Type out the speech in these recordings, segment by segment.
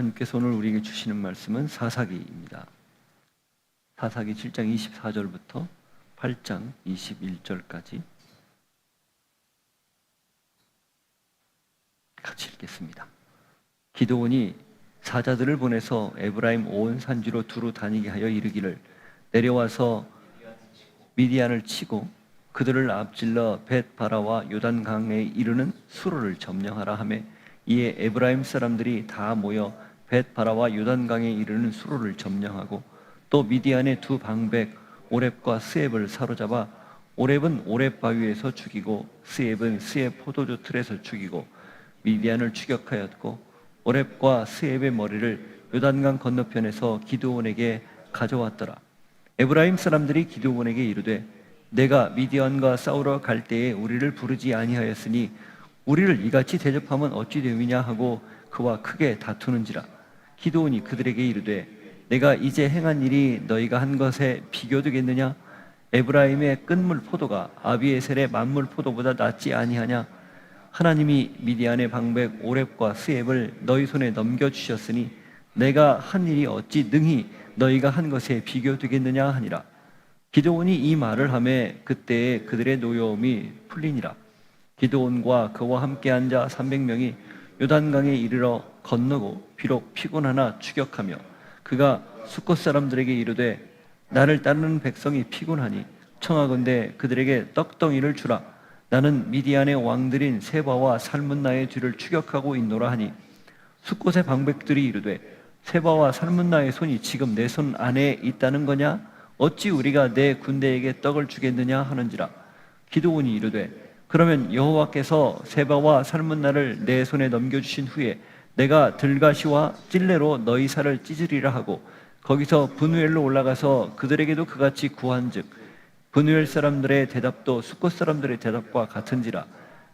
하나님께서 오늘 우리에게 주시는 말씀은 사사기입니다. 사사기 7장 24절부터 8장 21절까지 같이 읽겠습니다. 기드온이 사자들을 보내서 에브라임 온 산지로 두루 다니게 하여 이르기를, 내려와서 미디안을 치고 그들을 앞질러 벳바라와 요단강에 이르는 수로를 점령하라 하매, 이에 에브라임 사람들이 다 모여 벳바라와 요단강에 이르는 수로를 점령하고 또 미디안의 두 방백 오렙과 스앱을 사로잡아 오렙은 오렙 바위에서 죽이고 스앱은 스앱 포도주 틀에서 죽이고 미디안을 추격하였고, 오렙과 스앱의 머리를 요단강 건너편에서 기드온에게 가져왔더라. 에브라임 사람들이 기드온에게 이르되, 내가 미디안과 싸우러 갈 때에 우리를 부르지 아니하였으니 우리를 이같이 대접하면 어찌 되느냐 하고 그와 크게 다투는지라. 기드온이 그들에게 이르되, 내가 이제 행한 일이 너희가 한 것에 비교되겠느냐? 에브라임의 끈물 포도가 아비에셀의 만물 포도보다 낫지 아니하냐? 하나님이 미디안의 방백 오렙과 스앱을 너희 손에 넘겨주셨으니 내가 한 일이 어찌 능히 너희가 한 것에 비교되겠느냐 하니라. 기드온이 이 말을 하매 그때에 그들의 노여움이 풀리니라. 기드온과 그와 함께 앉아 300명이 요단강에 이르러 건너고 비록 피곤하나 추격하며, 그가 숫곳 사람들에게 이르되, 나를 따르는 백성이 피곤하니 청하건대 그들에게 떡덩이를 주라. 나는 미디안의 왕들인 세바와 살문나의 뒤를 추격하고 있노라 하니, 숫곳의 방백들이 이르되, 세바와 살문나의 손이 지금 내 손 안에 있다는 거냐? 어찌 우리가 내 군대에게 떡을 주겠느냐 하는지라. 기드온이 이르되, 그러면 여호와께서 세바와 살문나를 내 손에 넘겨주신 후에 내가 들가시와 찔레로 너희 살을 찢으리라 하고, 거기서 브누엘로 올라가서 그들에게도 그같이 구한즉 브누엘 사람들의 대답도 숫곳 사람들의 대답과 같은지라.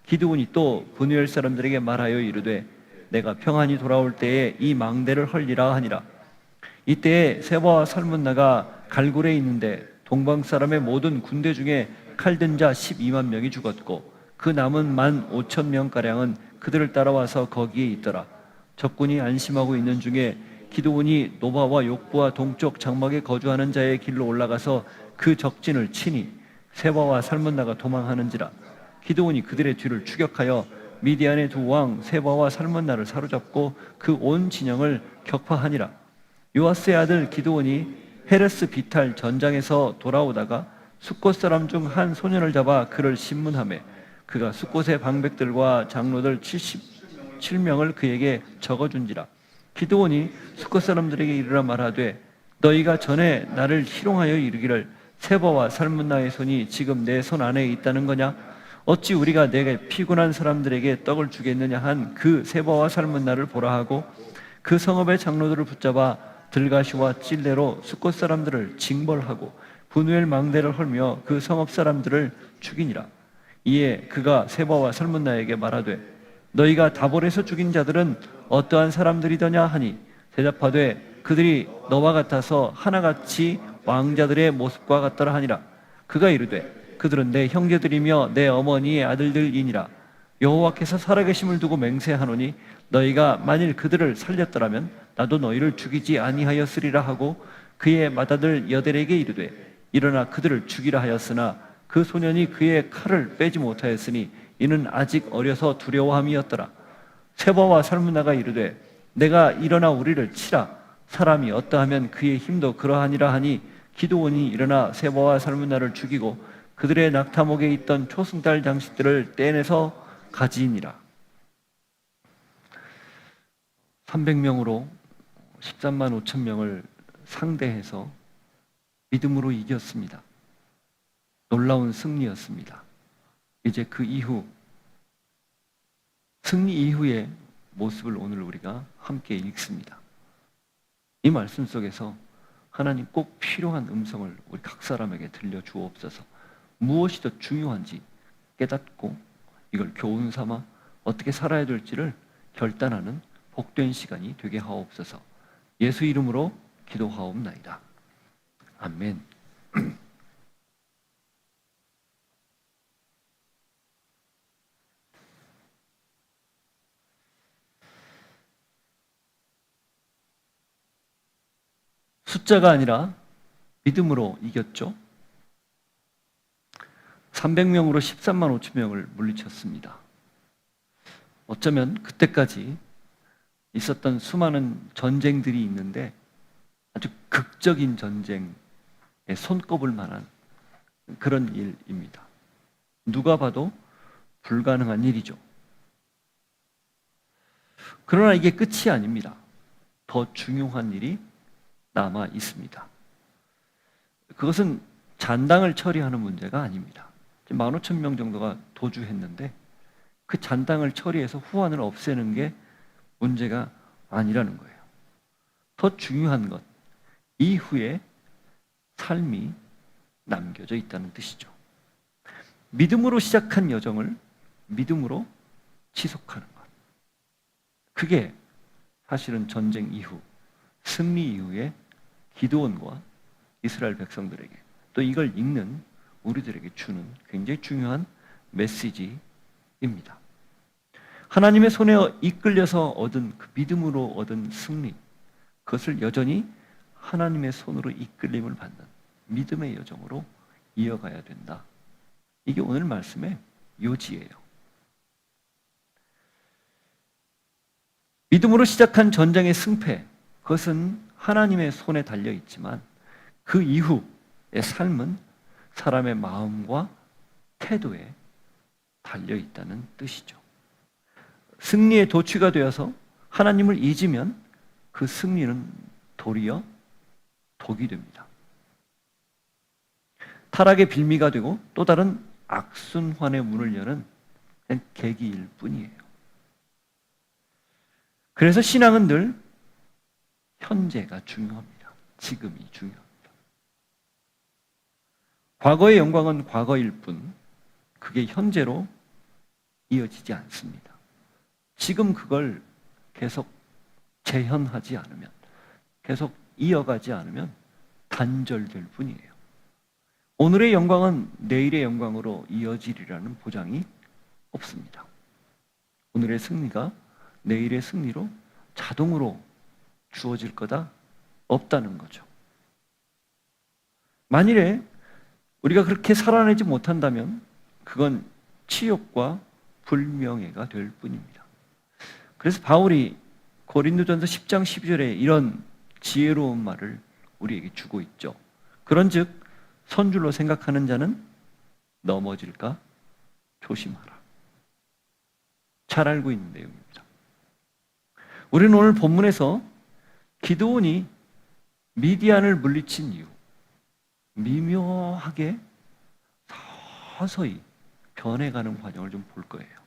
기드온이 또 브누엘 사람들에게 말하여 이르되, 내가 평안히 돌아올 때에 이 망대를 헐리라 하니라. 이때에 세바와 살문나가 갈굴에 있는데 동방 사람의 모든 군대 중에 칼든 자 12만 명이 죽었고 그 남은 15,000명가량은 그들을 따라와서 거기에 있더라. 적군이 안심하고 있는 중에 기드온이 노바와 욕부와 동쪽 장막에 거주하는 자의 길로 올라가서 그 적진을 치니 세바와 살문나가 도망하는지라. 기드온이 그들의 뒤를 추격하여 미디안의 두 왕 세바와 살문나를 사로잡고 그 온 진영을 격파하니라. 요아스의 아들 기드온이 헤레스 비탈 전장에서 돌아오다가 숫곳 사람 중 한 소년을 잡아 그를 신문하매, 그가 숫곳의 방백들과 장로들 77명을 그에게 적어준지라. 기드온이 숫곳 사람들에게 이르라 말하되, 너희가 전에 나를 희롱하여 이르기를, 세바와 살문나의 손이 지금 내 손 안에 있다는 거냐? 어찌 우리가 내게 피곤한 사람들에게 떡을 주겠느냐 한 그 세바와 살문나를 보라 하고, 그 성읍의 장로들을 붙잡아 들가시와 찔레로 숫곳 사람들을 징벌하고 브누엘 망대를 헐며 그 성읍 사람들을 죽이니라. 이에 그가 세바와 살문나에게 말하되, 너희가 다볼에서 죽인 자들은 어떠한 사람들이더냐 하니, 대답하되, 그들이 너와 같아서 하나같이 왕자들의 모습과 같더라 하니라. 그가 이르되, 그들은 내 형제들이며 내 어머니의 아들들이니라. 여호와께서 살아계심을 두고 맹세하노니 너희가 만일 그들을 살렸더라면 나도 너희를 죽이지 아니하였으리라 하고, 그의 맏아들 여델에게 이르되, 일어나 그들을 죽이라 하였으나 그 소년이 그의 칼을 빼지 못하였으니 이는 아직 어려서 두려워함이었더라. 세바와 살문나가 이르되, 내가 일어나 우리를 치라. 사람이 어떠하면 그의 힘도 그러하니라 하니, 기드온이 일어나 세바와 살문나를 죽이고 그들의 낙타목에 있던 초승달 장식들을 떼내서 가지니라. 300명으로 13만 5천 명을 상대해서 믿음으로 이겼습니다. 놀라운 승리였습니다. 이제 그 이후, 승리 이후의 모습을 오늘 우리가 함께 읽습니다. 이 말씀 속에서 하나님 꼭 필요한 음성을 우리 각 사람에게 들려주옵소서. 무엇이 더 중요한지 깨닫고 이걸 교훈 삼아 어떻게 살아야 될지를 결단하는 복된 시간이 되게 하옵소서. 예수 이름으로 기도하옵나이다. 아멘. 숫자가 아니라 믿음으로 이겼죠. 300명으로 13만 5천 명을 물리쳤습니다. 어쩌면 그때까지 있었던 수많은 전쟁들이 있는데 아주 극적인 전쟁에 손꼽을 만한 그런 일입니다. 누가 봐도 불가능한 일이죠. 그러나 이게 끝이 아닙니다. 더 중요한 일이 남아 있습니다. 그것은 잔당을 처리하는 문제가 아닙니다. 15,000명 정도가 도주했는데 그 잔당을 처리해서 후환을 없애는 게 문제가 아니라는 거예요. 더 중요한 것, 이후에 삶이 남겨져 있다는 뜻이죠. 믿음으로 시작한 여정을 믿음으로 지속하는 것. 그게 사실은 전쟁 이후, 승리 이후에 기드온과 이스라엘 백성들에게 또 이걸 읽는 우리들에게 주는 굉장히 중요한 메시지입니다. 하나님의 손에 이끌려서 얻은 그 믿음으로 얻은 승리, 그것을 여전히 하나님의 손으로 이끌림을 받는 믿음의 여정으로 이어가야 된다. 이게 오늘 말씀의 요지예요. 믿음으로 시작한 전쟁의 승패, 그것은 하나님의 손에 달려 있지만 그 이후의 삶은 사람의 마음과 태도에 달려 있다는 뜻이죠. 승리의 도취가 되어서 하나님을 잊으면 그 승리는 도리어 독이 됩니다. 타락의 빌미가 되고 또 다른 악순환의 문을 여는 계기일 뿐이에요. 그래서 신앙은 늘 현재가 중요합니다. 지금이 중요합니다. 과거의 영광은 과거일 뿐 그게 현재로 이어지지 않습니다. 지금 그걸 계속 재현하지 않으면, 계속 이어가지 않으면 단절될 뿐이에요. 오늘의 영광은 내일의 영광으로 이어지리라는 보장이 없습니다. 오늘의 승리가 내일의 승리로 자동으로 주어질 거다 없다는 거죠. 만일에 우리가 그렇게 살아내지 못한다면 그건 치욕과 불명예가 될 뿐입니다. 그래서 바울이 고린도전서 10장 12절에 이런 지혜로운 말을 우리에게 주고 있죠. 그런즉 선줄로 생각하는 자는 넘어질까 조심하라. 잘 알고 있는 내용입니다. 우리는 오늘 본문에서 기드온이 미디안을 물리친 이유, 미묘하게 서서히 변해가는 과정을 좀 볼 거예요.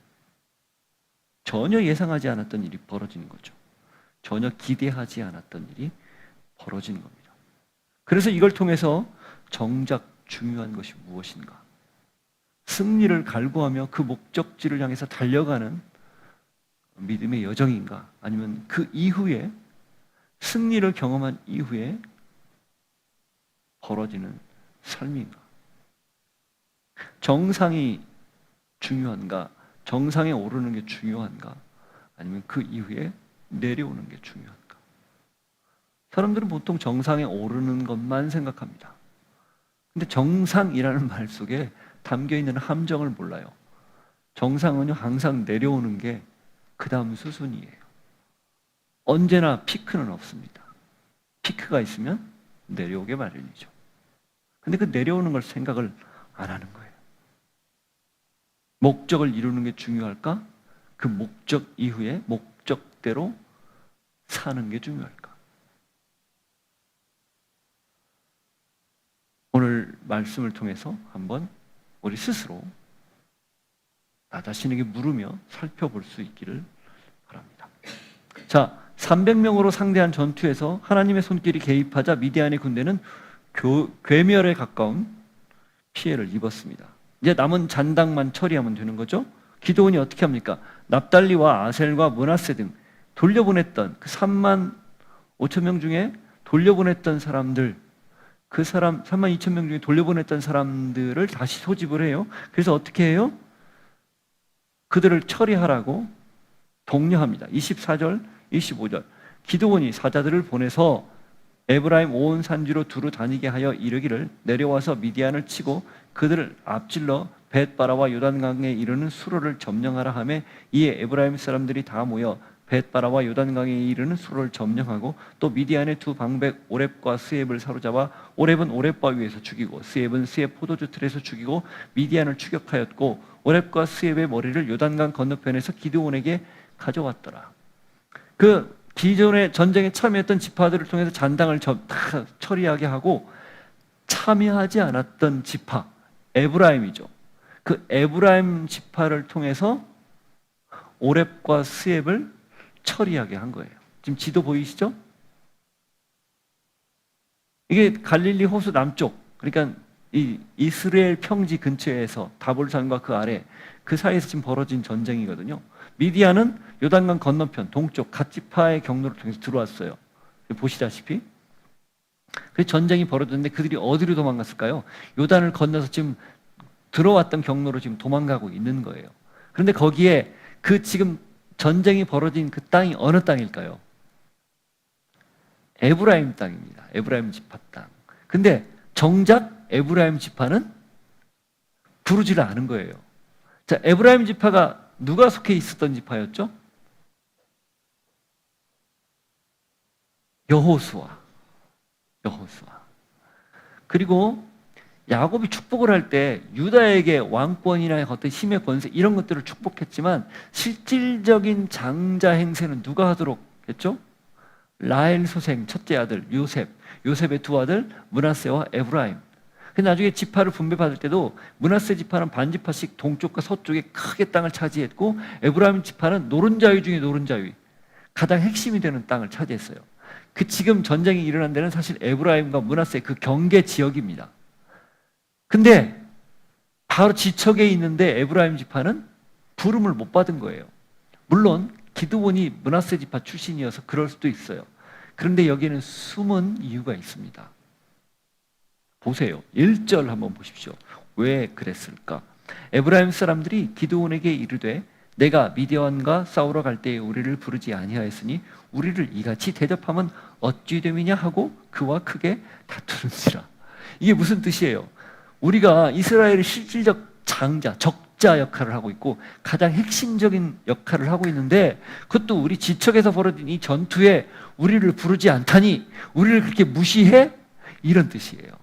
전혀 예상하지 않았던 일이 벌어지는 거죠. 전혀 기대하지 않았던 일이 벌어지는 겁니다. 그래서 이걸 통해서 정작 중요한 것이 무엇인가? 승리를 갈구하며 그 목적지를 향해서 달려가는 믿음의 여정인가? 아니면 그 이후에 승리를 경험한 이후에 벌어지는 삶인가? 정상이 중요한가? 정상에 오르는 게 중요한가? 아니면 그 이후에 내려오는 게 중요한가? 사람들은 보통 정상에 오르는 것만 생각합니다. 근데 정상이라는 말 속에 담겨있는 함정을 몰라요. 정상은요, 항상 내려오는 게 그 다음 수순이에요. 언제나 피크는 없습니다. 피크가 있으면 내려오게 마련이죠. 근데 그 내려오는 걸 생각을 안 하는 거예요. 목적을 이루는 게 중요할까? 그 목적 이후에 목적대로 사는 게 중요할까? 오늘 말씀을 통해서 한번 우리 스스로 나 자신에게 물으며 살펴볼 수 있기를 바랍니다. 자, 300명으로 상대한 전투에서 하나님의 손길이 개입하자 미디안의 군대는 괴멸에 가까운 피해를 입었습니다. 이제 남은 잔당만 처리하면 되는 거죠. 기드온이 어떻게 합니까? 납달리와 아셀과 므낫세 등 돌려보냈던 그 3만 5천 명 중에 돌려보냈던 사람들, 그 사람 3만 2천 명 중에 돌려보냈던 사람들을 다시 소집을 해요. 그래서 어떻게 해요? 그들을 처리하라고 독려합니다. 24절, 25절. 기드온이 사자들을 보내서 에브라임 온 산지로 두루 다니게 하여 이르기를 내려와서 미디안을 치고 그들을 앞질러 벳바라와 요단강에 이르는 수로를 점령하라 하매 이에 에브라임 사람들이 다 모여 벳바라와 요단강에 이르는 수로를 점령하고 또 미디안의 두 방백 오렙과 스엡을 사로잡아 오렙은 오렙 바위에서 죽이고 스엡은 스엡 포도주 틀에서 죽이고 미디안을 추격하였고 오렙과 스엡의 머리를 요단강 건너편에서 기드온에게 가져왔더라. 그 기존의 전쟁에 참여했던 지파들을 통해서 잔당을 다 처리하게 하고 참여하지 않았던 지파 에브라임이죠. 그 에브라임 지파를 통해서 오렙과 스엡을 처리하게 한 거예요. 지금 지도 보이시죠? 이게 갈릴리 호수 남쪽, 그러니까 이 이스라엘 평지 근처에서 다볼산과 그 아래 그 사이에서 지금 벌어진 전쟁이거든요. 미디안은 요단강 건너편 동쪽 갓지파의 경로를 통해서 들어왔어요. 보시다시피 그 전쟁이 벌어졌는데 그들이 어디로 도망갔을까요? 요단을 건너서 지금 들어왔던 경로로 지금 도망가고 있는 거예요. 그런데 거기에 그 지금 전쟁이 벌어진 그 땅이 어느 땅일까요? 에브라임 땅입니다. 에브라임 지파 땅. 근데 정작 에브라임 지파는 부르지를 않은 거예요. 자, 에브라임 지파가 누가 속해 있었던 지파였죠? 여호수아. 그리고 야곱이 축복을 할 때 유다에게 왕권이나 어떤 힘의 권세 이런 것들을 축복했지만 실질적인 장자 행세는 누가 하도록 했죠? 라헬 소생 첫째 아들 요셉의 두 아들 므낫세와 에브라임. 나중에 지파를 분배받을 때도 므낫세 지파는 반지파씩 동쪽과 서쪽에 크게 땅을 차지했고 에브라임 지파는 노른자위 중에 노른자위 가장 핵심이 되는 땅을 차지했어요. 그 지금 전쟁이 일어난 데는 사실 에브라임과 므낫세 그 경계 지역입니다. 근데 바로 지척에 있는데 에브라임 지파는 부름을 못 받은 거예요. 물론 기드온이 므낫세 지파 출신이어서 그럴 수도 있어요. 그런데 여기에는 숨은 이유가 있습니다. 보세요. 1절 한번 보십시오. 왜 그랬을까? 에브라임 사람들이 기드온에게 이르되 내가 미디안과 싸우러 갈 때에 우리를 부르지 아니하였으니 우리를 이같이 대접하면 어찌 됨이냐 하고 그와 크게 다투는지라. 이게 무슨 뜻이에요? 우리가 이스라엘의 실질적 장자, 적자 역할을 하고 있고 가장 핵심적인 역할을 하고 있는데 그것도 우리 지척에서 벌어진 이 전투에 우리를 부르지 않다니 우리를 그렇게 무시해? 이런 뜻이에요.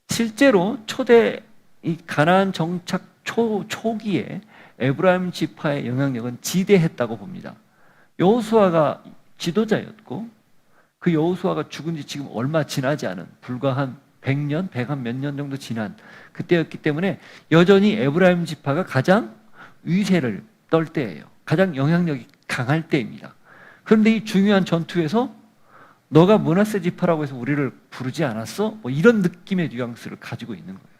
실제로 초대 이 가나안 정착 초기에 에브라임 지파의 영향력은 지대했다고 봅니다. 여호수아가 지도자였고 그 여호수아가 죽은 지 지금 얼마 지나지 않은 불과 한 100년, 100한 몇 년 정도 지난 그때였기 때문에 여전히 에브라임 지파가 가장 위세를 떨 때예요. 가장 영향력이 강할 때입니다. 그런데 이 중요한 전투에서 너가 므낫세 지파라고 해서 우리를 부르지 않았어? 뭐 이런 느낌의 뉘앙스를 가지고 있는 거예요.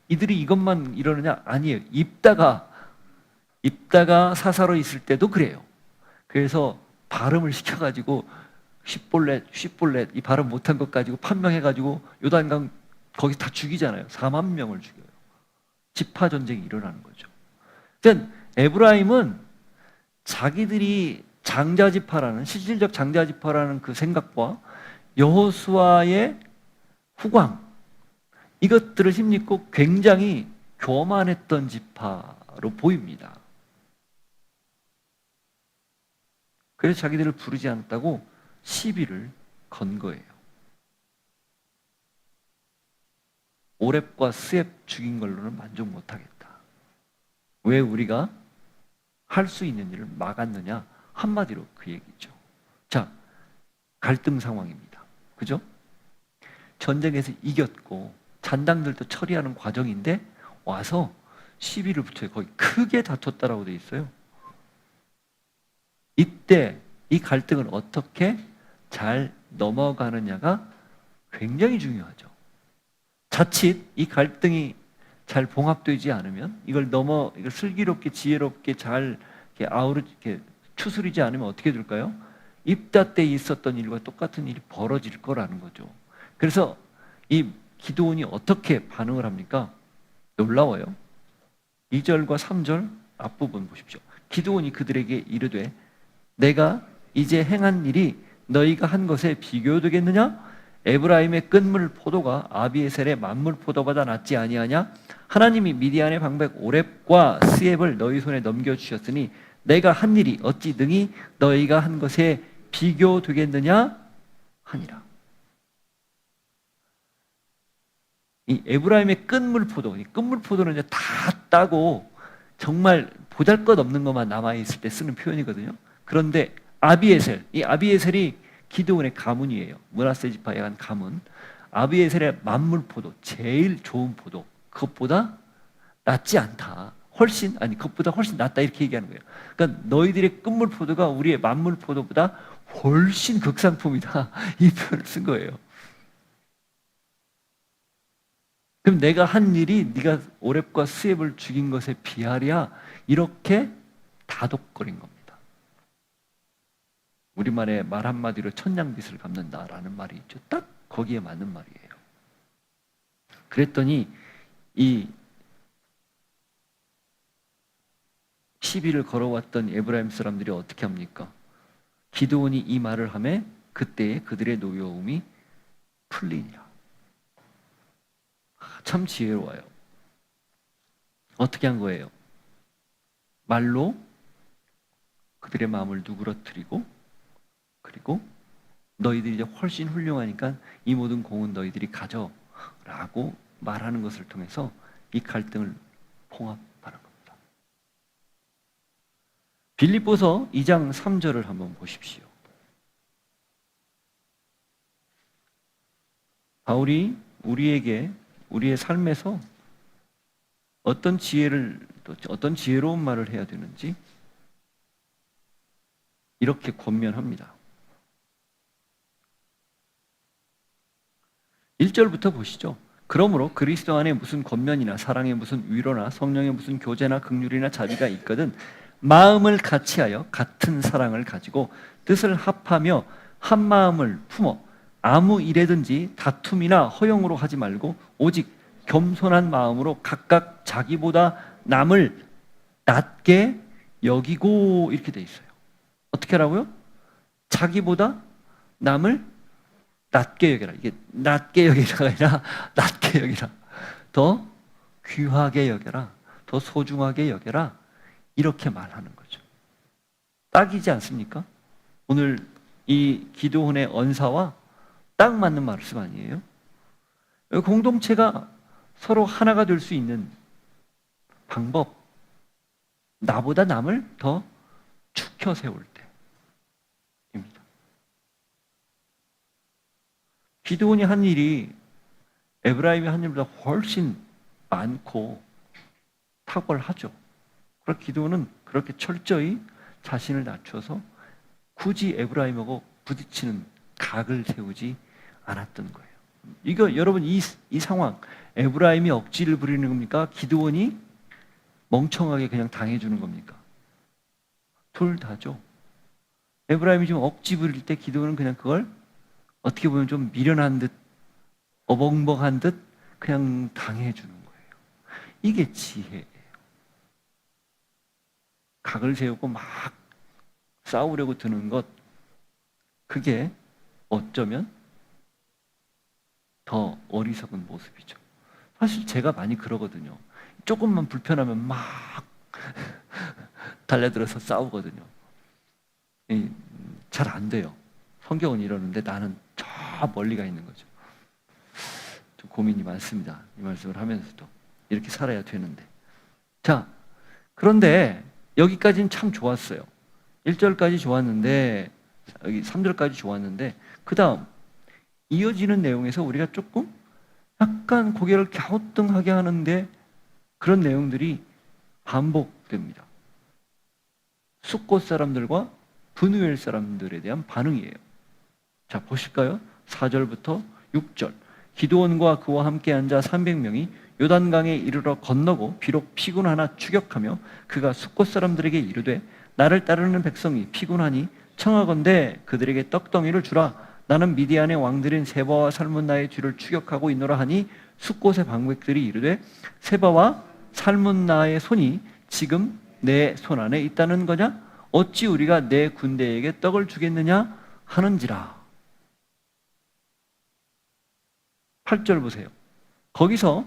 이들이 이것만 이러느냐? 아니에요. 입다가 사사로 있을 때도 그래요. 그래서 발음을 시켜가지고 쉽볼렛 이 발음 못한 것 가지고 판명해가지고 요단강 거기 다 죽이잖아요. 4만 명을 죽여요. 지파 전쟁이 일어나는 거죠. 그러니까 에브라임은 자기들이 장자지파라는 실질적 장자지파라는 그 생각과 여호수아의 후광 이것들을 힘입고 굉장히 교만했던 지파로 보입니다. 그래서 자기들을 부르지 않았다고 시비를 건 거예요. 오렙과 스엡 죽인 걸로는 만족 못하겠다. 왜 우리가 할 수 있는 일을 막았느냐? 한마디로 그 얘기죠. 자, 갈등 상황입니다. 그죠? 전쟁에서 이겼고 잔당들도 처리하는 과정인데 와서 시비를 붙여요. 거의 크게 다퉜다라고 돼 있어요. 이때 이 갈등을 어떻게 잘 넘어가느냐가 굉장히 중요하죠. 자칫 이 갈등이 잘 봉합되지 않으면 이걸 슬기롭게 지혜롭게 잘 이렇게 추스리지 않으면 어떻게 될까요? 입다 때 있었던 일과 똑같은 일이 벌어질 거라는 거죠. 그래서 이 기드온이 어떻게 반응을 합니까? 놀라워요. 2절과 3절 앞부분 보십시오. 기드온이 그들에게 이르되 내가 이제 행한 일이 너희가 한 것에 비교되겠느냐? 에브라임의 끈물 포도가 아비에셀의 만물 포도보다 낫지 아니하냐? 하나님이 미디안의 방백 오렙과 스엡을 너희 손에 넘겨주셨으니 내가 한 일이 어찌 능히 너희가 한 것에 비교되겠느냐? 하니라. 이 에브라임의 끈물 포도, 이 끈물 포도는 이제 다 따고 정말 보잘것없는 것만 남아있을 때 쓰는 표현이거든요. 그런데 아비에셀, 이 아비에셀이 기드온의 가문이에요. 므낫세 지파에 한 가문. 아비에셀의 만물 포도, 제일 좋은 포도, 그것보다 낫지 않다. 그것보다 훨씬 낫다 이렇게 얘기하는 거예요. 그러니까 너희들의 끈물 포도가 우리의 만물 포도보다 훨씬 극상품이다. 이 표현을 쓴 거예요. 그럼 내가 한 일이 네가 오렙과 스엡을 죽인 것에 비하랴, 이렇게 다독거린 겁니다. 우리말에 말 한마디로 천냥빚을 갚는다라는 말이 있죠. 딱 거기에 맞는 말이에요. 그랬더니 이 시비를 걸어왔던 에브라임 사람들이 어떻게 합니까? 기드온이 이 말을 하매 그때에 그들의 노여움이 풀리니라. 참 지혜로워요. 어떻게 한 거예요? 말로 그들의 마음을 누그러뜨리고, 그리고 너희들이 이제 훨씬 훌륭하니까 이 모든 공은 너희들이 가져 라고 말하는 것을 통해서 이 갈등을 봉합하는 겁니다. 빌립보서 2장 3절을 한번 보십시오. 바울이 우리에게 우리의 삶에서 어떤 지혜로운 말을 해야 되는지 이렇게 권면합니다. 1절부터 보시죠. 그러므로 그리스도 안에 무슨 권면이나 사랑에 무슨 위로나 성령의 무슨 교제나 긍휼이나 자비가 있거든 마음을 같이하여 같은 사랑을 가지고 뜻을 합하며 한 마음을 품어 아무 일에든지 다툼이나 허용으로 하지 말고 오직 겸손한 마음으로 각각 자기보다 남을 낮게 여기고, 이렇게 돼 있어요. 어떻게 하라고요? 자기보다 남을 낮게 여기라. 이게 낮게 여기라가 아니라 낮게 여기라. 더 귀하게 여겨라. 더 소중하게 여겨라. 이렇게 말하는 거죠. 딱이지 않습니까? 오늘 이 기드온의 언사와 딱 맞는 말씀 아니에요? 공동체가 서로 하나가 될 수 있는 방법, 나보다 남을 더 축혀 세울 때입니다. 기드온이 한 일이 에브라임이 한 일보다 훨씬 많고 탁월하죠. 그러나 기드온은 그렇게 철저히 자신을 낮춰서 굳이 에브라임하고 부딪히는 각을 세우지 않았던 거예요. 이거 여러분 이 상황, 에브라임이 억지를 부리는 겁니까? 기드온이 멍청하게 그냥 당해주는 겁니까? 둘 다죠. 에브라임이 좀 억지 부릴 때 기드온은 그냥 그걸 어떻게 보면 좀 미련한 듯 어벙벙한 듯 그냥 당해주는 거예요. 이게 지혜예요. 각을 세우고 막 싸우려고 드는 것, 그게 어쩌면 더 어리석은 모습이죠. 사실 제가 많이 그러거든요. 조금만 불편하면 막 달려들어서 싸우거든요. 잘 안 돼요. 성경은 이러는데 나는 저 멀리가 있는 거죠. 좀 고민이 많습니다. 이 말씀을 하면서도 이렇게 살아야 되는데. 자, 그런데 여기까지는 참 좋았어요. 1절까지 좋았는데, 여기 3절까지 좋았는데, 그 다음 이어지는 내용에서 우리가 조금 약간 고개를 갸우뚱하게 하는데 그런 내용들이 반복됩니다. 숫곳 사람들과 브누엘 사람들에 대한 반응이에요. 자, 보실까요? 4절부터 6절. 기드온과 그와 함께 앉아 300명이 요단강에 이르러 건너고 비록 피곤하나 추격하며 그가 숫곳 사람들에게 이르되 나를 따르는 백성이 피곤하니 청하건대 그들에게 떡덩이를 주라. 나는 미디안의 왕들인 세바와 살문나의 뒤를 추격하고 있노라 하니 숫곳의 방백들이 이르되 세바와 살문나의 손이 지금 내 손 안에 있다는 거냐? 어찌 우리가 내 군대에게 떡을 주겠느냐 하는지라. 8절 보세요. 거기서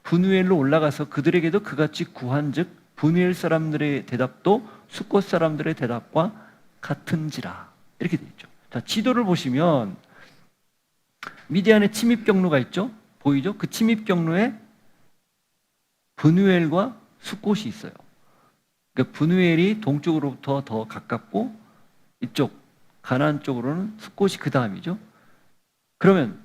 분우엘로 올라가서 그들에게도 그같이 구한즉 분우엘 사람들의 대답도 숫곳 사람들의 대답과 같은지라. 이렇게 되어 있죠. 자, 지도를 보시면 미디안의 침입 경로가 있죠. 보이죠? 그 침입 경로에 분우엘과 숫곳이 있어요. 그러니까 분우엘이 동쪽으로부터 더 가깝고 이쪽 가나안 쪽으로는 숫곳이 그 다음이죠. 그러면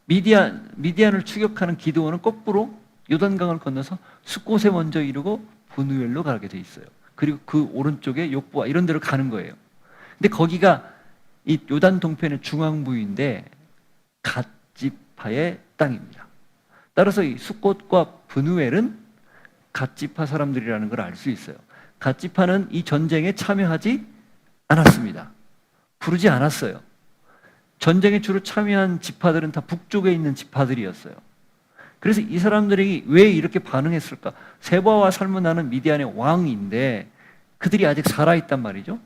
미디안을 추격하는 기드온은 거꾸로 요단강을 건너서 숫곳에 먼저 이르고 분우엘로 가게 돼 있어요. 그리고 그 오른쪽에 욕부와 이런 데로 가는 거예요. 근데 거기가 이 요단 동편의 중앙부인데 갓지파의 땅입니다. 따라서 이 숫곳과 분우엘은 갓지파 사람들이라는 걸 알 수 있어요. 갓지파는 이 전쟁에 참여하지 않았습니다. 부르지 않았어요. 전쟁에 주로 참여한 지파들은 다 북쪽에 있는 지파들이었어요. 그래서 이 사람들이 왜 이렇게 반응했을까? 세바와 살문나는 미디안의 왕인데 그들이 아직 살아있단 말이죠.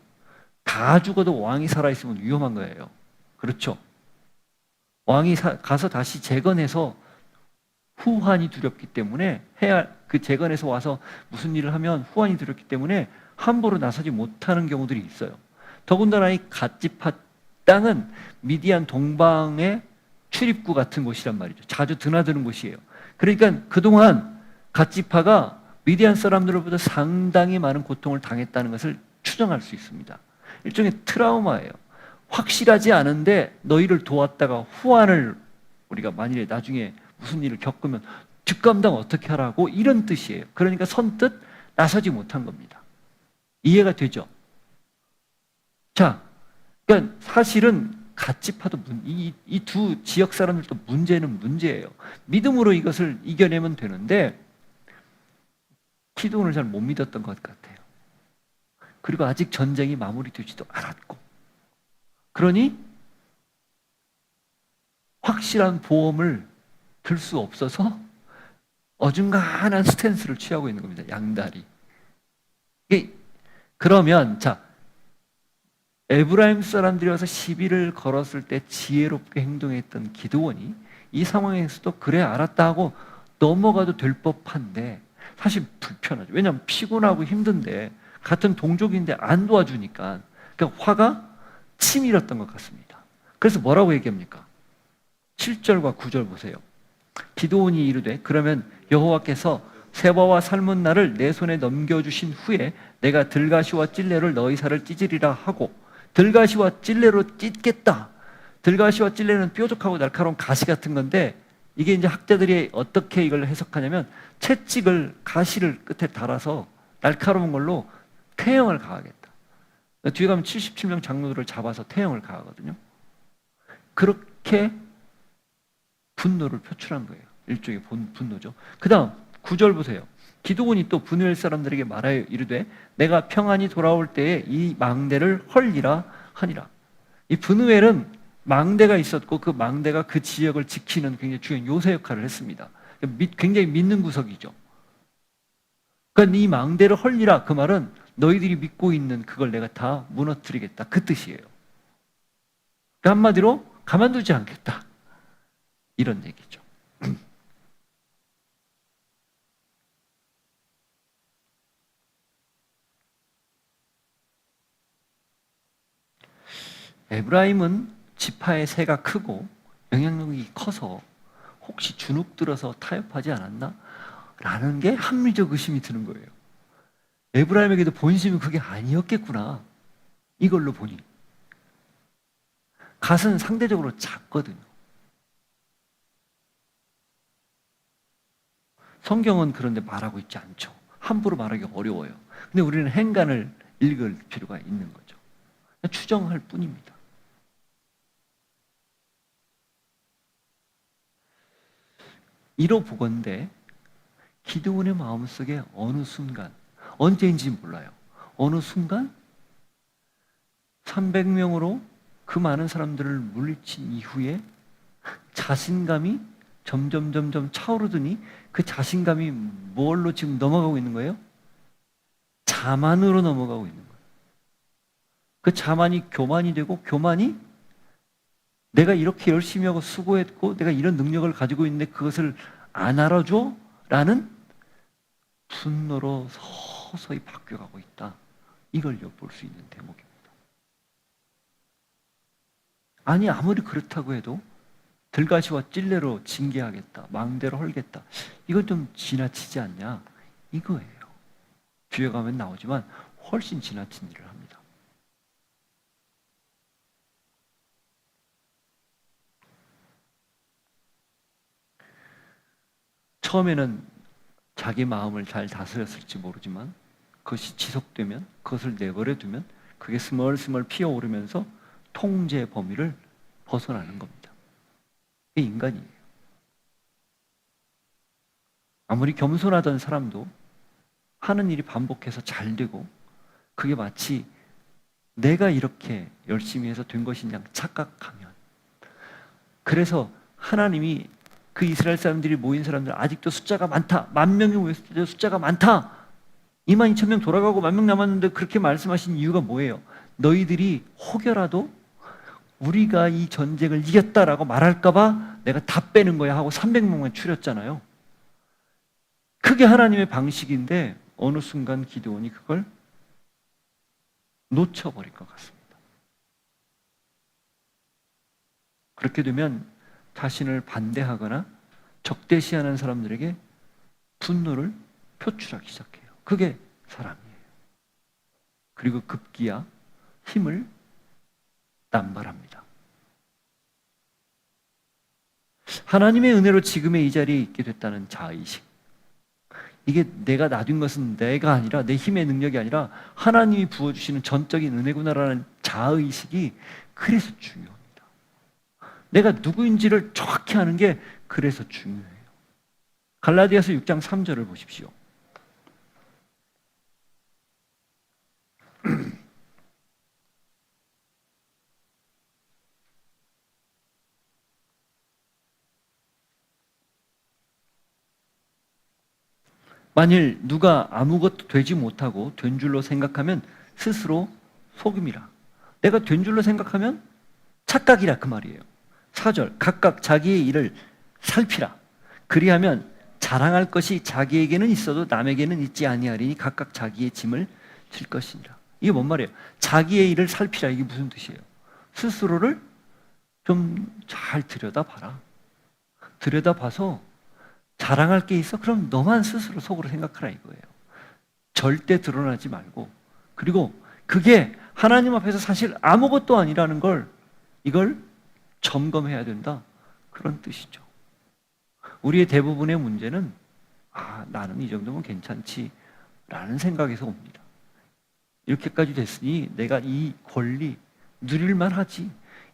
다 죽어도 왕이 살아있으면 위험한 거예요. 그렇죠? 왕이 가서 다시 재건해서 후환이 두렵기 때문에 그 재건해서 와서 무슨 일을 하면 후환이 두렵기 때문에 함부로 나서지 못하는 경우들이 있어요. 더군다나 이 갓지파 땅은 미디안 동방의 출입구 같은 곳이란 말이죠. 자주 드나드는 곳이에요. 그러니까 그동안 갓지파가 미디안 사람들로부터 상당히 많은 고통을 당했다는 것을 추정할 수 있습니다. 일종의 트라우마예요. 확실하지 않은데 너희를 도왔다가 후환을 우리가 만일에 나중에 무슨 일을 겪으면 뒷감당 어떻게 하라고 이런 뜻이에요. 그러니까 선뜻 나서지 못한 겁니다. 이해가 되죠? 자, 그러니까 사실은 갓지파도 이 두 지역 사람들도 문제는 문제예요. 믿음으로 이것을 이겨내면 되는데 기도원을 잘 못 믿었던 것 같아요. 그리고 아직 전쟁이 마무리되지도 않았고, 그러니 확실한 보험을 들 수 없어서 어중간한 스탠스를 취하고 있는 겁니다. 양다리. 그러면 자, 에브라임 사람들이 와서 시비를 걸었을 때 지혜롭게 행동했던 기드온이 이 상황에서도 그래 알았다 하고 넘어가도 될 법한데 사실 불편하죠. 왜냐하면 피곤하고 힘든데 같은 동족인데 안 도와주니까 그러니까 화가 치밀었던 것 같습니다. 그래서 뭐라고 얘기합니까? 7절과 9절 보세요. 기드온이 이르되 그러면 여호와께서 세바와 살문나를 내 손에 넘겨주신 후에 내가 들가시와 찔레를 너희 살을 찢으리라 하고, 들가시와 찔레로 찢겠다. 들가시와 찔레는 뾰족하고 날카로운 가시 같은 건데 이게 이제 학자들이 어떻게 이걸 해석하냐면 채찍을 가시를 끝에 달아서 날카로운 걸로 태형을 가하겠다. 뒤에 가면 77명 장로들을 잡아서 태형을 가하거든요. 그렇게 분노를 표출한 거예요. 일종의 분노죠. 그 다음 9절 보세요. 기드온이 또 분우엘 사람들에게 말하여 이르되 내가 평안히 돌아올 때에 이 망대를 헐리라 하니라. 이 분우엘은 망대가 있었고 그 망대가 그 지역을 지키는 굉장히 중요한 요새 역할을 했습니다. 굉장히 믿는 구석이죠. 그러니까 이 망대를 헐리라, 그 말은 너희들이 믿고 있는 그걸 내가 다 무너뜨리겠다, 그 뜻이에요. 그러니까 한마디로 가만두지 않겠다, 이런 얘기죠. 에브라임은 지파의 세가 크고 영향력이 커서 혹시 주눅 들어서 타협하지 않았나? 라는 게 합리적 의심이 드는 거예요. 에브라임에게도 본심이 그게 아니었겠구나, 이걸로 보니. 갓은 상대적으로 작거든요. 성경은 그런데 말하고 있지 않죠. 함부로 말하기 어려워요. 근데 우리는 행간을 읽을 필요가 있는 거죠. 추정할 뿐입니다. 이로 보건대 기드온의 마음속에 어느 순간, 언제인지 몰라요, 어느 순간 300명으로 그 많은 사람들을 물리친 이후에 자신감이 점점 차오르더니 그 자신감이 뭘로 지금 넘어가고 있는 거예요? 자만으로 넘어가고 있는 거예요. 그 자만이 교만이 되고, 교만이 내가 이렇게 열심히 하고 수고했고 내가 이런 능력을 가지고 있는데 그것을 안 알아줘? 라는 분노로 서서히 바뀌어가고 있다. 이걸 엿볼 수 있는 대목입니다. 아니, 아무리 그렇다고 해도 들가시와 찔레로 징계하겠다, 망대로 헐겠다, 이건 좀 지나치지 않냐, 이거예요. 뒤에 가면 나오지만 훨씬 지나친 일을 합니다. 처음에는 자기 마음을 잘 다스렸을지 모르지만 그것이 지속되면, 그것을 내버려 두면 그게 스멀스멀 피어오르면서 통제 범위를 벗어나는 겁니다. 이게 인간이에요. 아무리 겸손하던 사람도 하는 일이 반복해서 잘 되고 그게 마치 내가 이렇게 열심히 해서 된 것인 양 착각하면, 그래서 하나님이 그 이스라엘 사람들이 모인 사람들 아직도 숫자가 많다, 10,000명이 모였을 때 숫자가 많다, 22,000명 돌아가고 10,000명 남았는데 그렇게 말씀하신 이유가 뭐예요? 너희들이 혹여라도 우리가 이 전쟁을 이겼다라고 말할까봐 내가 다 빼는 거야 하고 300명만 추렸잖아요. 그게 하나님의 방식인데 어느 순간 기드온이 그걸 놓쳐버릴 것 같습니다. 그렇게 되면 자신을 반대하거나 적대시하는 사람들에게 분노를 표출하기 시작해요. 그게 사람이에요. 그리고 급기야 힘을 남발합니다. 하나님의 은혜로 지금의 이 자리에 있게 됐다는 자의식, 이게 내가 놔둔 것은 내가 아니라 내 힘의 능력이 아니라 하나님이 부어주시는 전적인 은혜구나라는 자의식이 그래서 중요합니다. 내가 누구인지를 정확히 아는 게 그래서 중요해요. 갈라디아서 6장 3절을 보십시오. 만일 누가 아무것도 되지 못하고 된 줄로 생각하면 스스로 속임이라. 내가 된 줄로 생각하면 착각이라, 그 말이에요. 4절, 각각 자기의 일을 살피라. 그리하면 자랑할 것이 자기에게는 있어도 남에게는 있지 아니하리니 각각 자기의 짐을 질 것이니라. 이게 뭔 말이에요? 자기의 일을 살피라. 이게 무슨 뜻이에요? 스스로를 좀 잘 들여다봐라. 들여다봐서 자랑할 게 있어? 그럼 너만 스스로 속으로 생각하라 이거예요. 절대 드러나지 말고, 그리고 그게 하나님 앞에서 사실 아무것도 아니라는 걸, 이걸 점검해야 된다, 그런 뜻이죠. 우리의 대부분의 문제는 나는 이 정도면 괜찮지 라는 생각에서 옵니다. 이렇게까지 됐으니 내가 이 권리 누릴만 하지,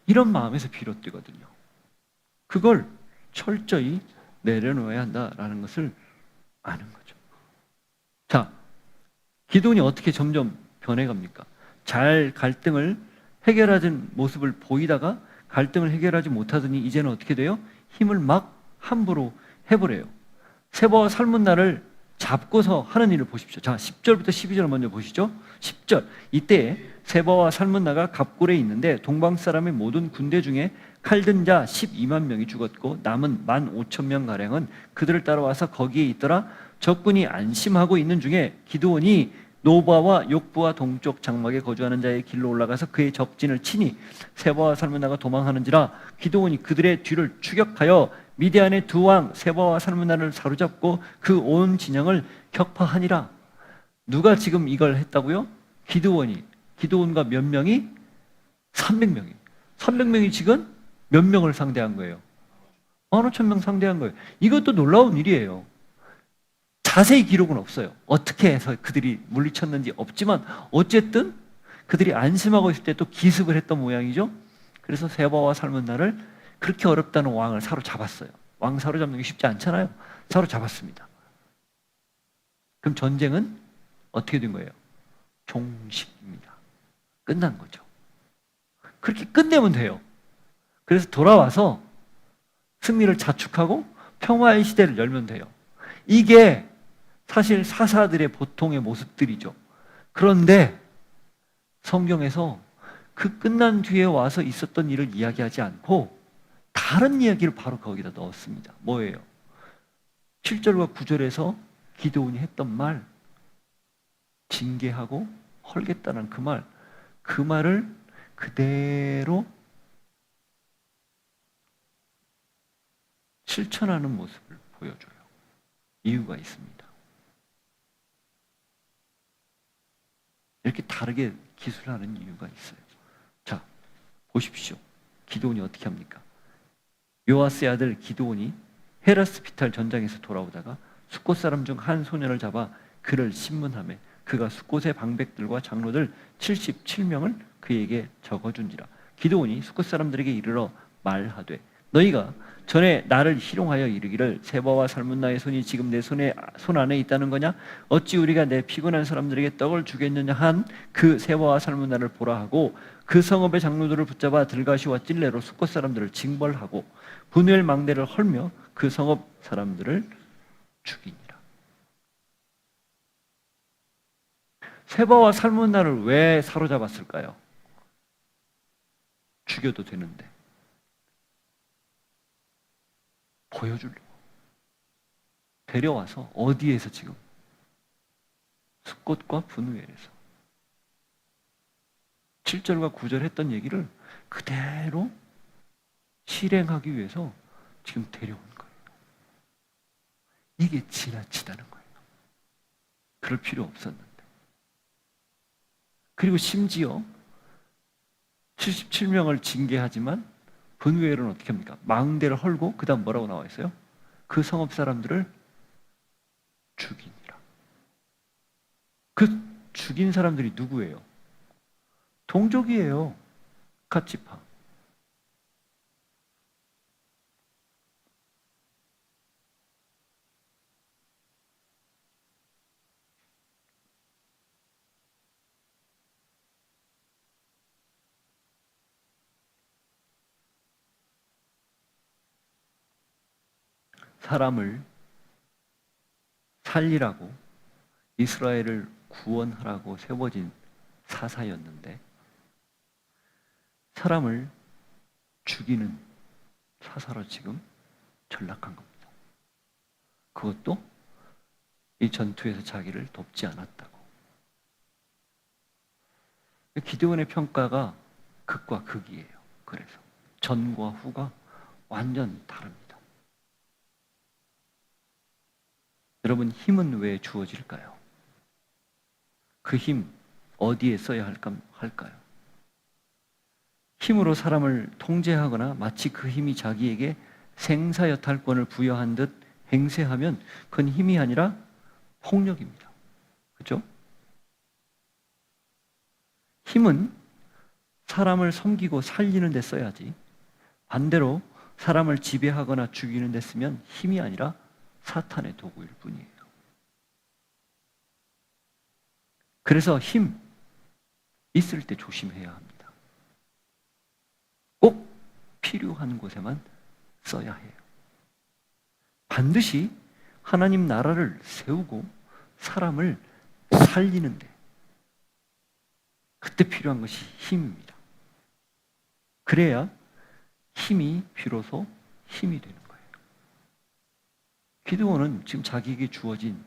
이런 마음에서 비롯되거든요. 그걸 철저히 내려놓아야 한다라는 것을 아는 거죠. 자, 기드온이 어떻게 점점 변해갑니까? 잘 갈등을 해결하는 모습을 보이다가 갈등을 해결하지 못하더니 이제는 어떻게 돼요? 힘을 막 함부로 해버려요. 세바와 살문나를 잡고서 하는 일을 보십시오. 자, 10절부터 12절을 먼저 보시죠. 10절, 이때 세바와 살문나가 갑굴에 있는데 동방 사람의 모든 군대 중에 칼든 자 12만 명이 죽었고 남은 15,000명 가량은 그들을 따라와서 거기에 있더라. 적군이 안심하고 있는 중에 기드온이 노바와 욕부와 동쪽 장막에 거주하는 자의 길로 올라가서 그의 적진을 치니 세바와 살문나가 도망하는지라. 기드온이 그들의 뒤를 추격하여 미디안의 두 왕 세바와 살문나를 사로잡고 그 온 진영을 격파하니라. 누가 지금 이걸 했다고요? 기드온이. 기드온과 몇 명이? 300명이. 300명이 지금 몇 명을 상대한 거예요? 15,000명 상대한 거예요. 이것도 놀라운 일이에요. 자세히 기록은 없어요. 어떻게 해서 그들이 물리쳤는지 없지만 어쨌든 그들이 안심하고 있을 때 또 기습을 했던 모양이죠. 그래서 세바와 살문나를, 그렇게 어렵다는 왕을 사로잡았어요. 왕 사로잡는 게 쉽지 않잖아요. 사로잡았습니다. 그럼 전쟁은 어떻게 된 거예요? 종식입니다. 끝난 거죠. 그렇게 끝내면 돼요. 그래서 돌아와서 승리를 자축하고 평화의 시대를 열면 돼요. 이게 사실 사사들의 보통의 모습들이죠. 그런데 성경에서 그 끝난 뒤에 와서 있었던 일을 이야기하지 않고 다른 이야기를 바로 거기다 넣었습니다. 뭐예요? 7절과 9절에서 기드온이 했던 말, 징계하고 헐겠다는 그 말을 그대로 실천하는 모습을 보여줘요. 이유가 있습니다. 이렇게 다르게 기술하는 이유가 있어요. 자, 보십시오. 기드온이 어떻게 합니까? 요아스의 아들 기드온이 헤라스피탈 전장에서 돌아오다가 숫곳 사람 중 한 소년을 잡아 그를 신문하며 그가 숫곳의 방백들과 장로들 77명을 그에게 적어준지라. 기드온이 숫곳 사람들에게 이르러 말하되 너희가 전에 나를 희롱하여 이르기를 세바와 살문나의 손이 지금 내 손 안에 있다는 거냐? 어찌 우리가 내 피곤한 사람들에게 떡을 주겠느냐 한 그 세바와 살문나를 보라 하고 그 성읍의 장로들을 붙잡아 들가시와 찔레로 숫곳 사람들을 징벌하고 분유엘 망대를 헐며 그 성읍 사람들을 죽이니라. 세바와 살문나를 왜 사로잡았을까요? 죽여도 되는데 보여주려고 데려와서 어디에서 지금? 숫곳과 분우엘에서 7절과 9절 했던 얘기를 그대로 실행하기 위해서 지금 데려온 거예요. 이게 지나치다는 거예요. 그럴 필요 없었는데. 그리고 심지어 77명을 징계하지만 분우엘은 어떻게 합니까? 망대를 헐고 그 다음 뭐라고 나와 있어요? 그 성읍 사람들을 죽이니라. 그 죽인 사람들이 누구예요? 동족이에요. 갓지파. 사람을 살리라고 이스라엘을 구원하라고 세워진 사사였는데 사람을 죽이는 사사로 지금 전락한 겁니다. 그것도 이 전투에서 자기를 돕지 않았다고. 기드온의 평가가 극과 극이에요. 그래서 전과 후가 완전 다릅니다. 여러분, 힘은 왜 주어질까요? 그 힘 어디에 써야 할까요? 힘으로 사람을 통제하거나 마치 그 힘이 자기에게 생사여탈권을 부여한 듯 행세하면 그건 힘이 아니라 폭력입니다. 그렇죠? 힘은 사람을 섬기고 살리는 데 써야지 반대로 사람을 지배하거나 죽이는 데 쓰면 힘이 아니라 사탄의 도구일 뿐이에요. 그래서 힘 있을 때 조심해야 합니다. 꼭 필요한 곳에만 써야 해요. 반드시 하나님 나라를 세우고 사람을 살리는데 그때 필요한 것이 힘입니다. 그래야 힘이 비로소 힘이 되는 거예요. 기드온은 지금 자기에게 주어진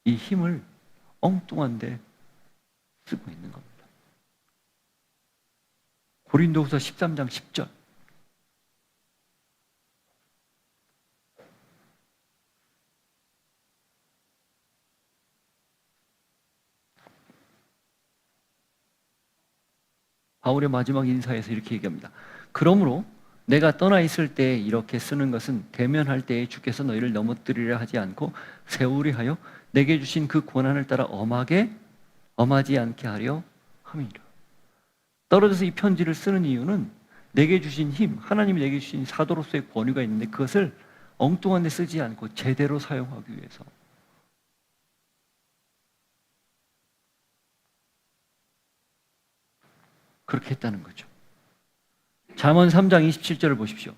이 힘을 엉뚱한 데 쓰고 있는 겁니다. 고린도후서 13장 10절. 바울의 마지막 인사에서 이렇게 얘기합니다. 그러므로 내가 떠나 있을 때 이렇게 쓰는 것은 대면할 때에 주께서 너희를 넘어뜨리려 하지 않고 세우리 하여 내게 주신 그 권한을 따라 엄하지 않게 하려 함이라. 떨어져서 이 편지를 쓰는 이유는 내게 주신 힘, 하나님이 내게 주신 사도로서의 권위가 있는데 그것을 엉뚱한 데 쓰지 않고 제대로 사용하기 위해서. 그렇게 했다는 거죠. 잠언 3장 27절을 보십시오.